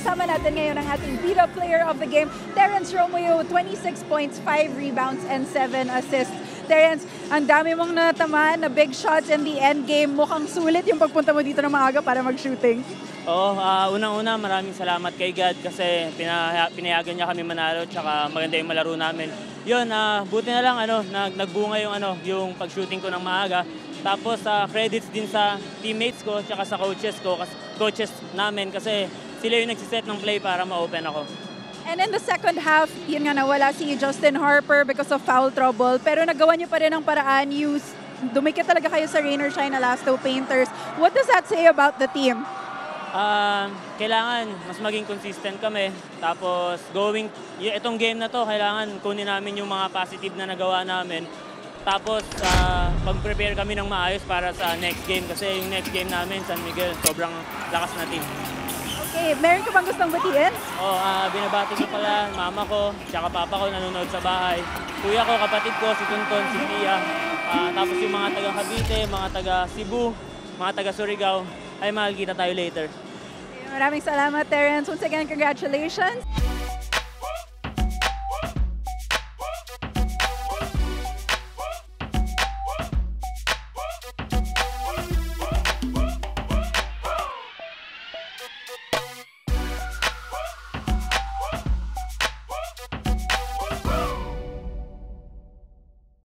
kasama natin ngayon ang ating beat-up player of the game, Terrence Romeo, 26 points, 5 rebounds, and 7 assists. Terrence, ang dami mong natamaan na big shots in the end game. Mukhang sulit yung pagpunta mo dito ng maaga para mag-shooting. Oo, unang-una maraming salamat kay God kasi pinayagan niya kami manalo tsaka maganda yung malaro namin. Yun, buti na lang nagbunga yung pag-shooting ko ng maaga. Tapos credits din sa teammates ko tsaka sa coaches namin kasi sila yung nagsiset ng play para ma-open ako. And in the second half, yun nga nawala si Justin Harper because of foul trouble. Pero nagawa niyo pa rin ang paraan. Dumikit talaga kayo sa rain or shine Alasto Painters. What does that say about the team? Kailangan mas maging consistent kami. Tapos itong game na to, kailangan kunin namin yung mga positive na nagawa namin. Tapos mag-prepare kami ng maayos para sa next game kasi yung next game namin, San Miguel, sobrang lakas na team. Okay, meron ka bang gustong batiin? Binabati ko pala mama ko, tsaka papa ko nanonood sa bahay. Kuya ko, kapatid ko, si Tonton, si Tia. Tapos yung mga taga Cavite, mga taga Cebu, mga taga Surigao, ay makikita tayo later. Maraming salamat, Terrence. Once again, congratulations.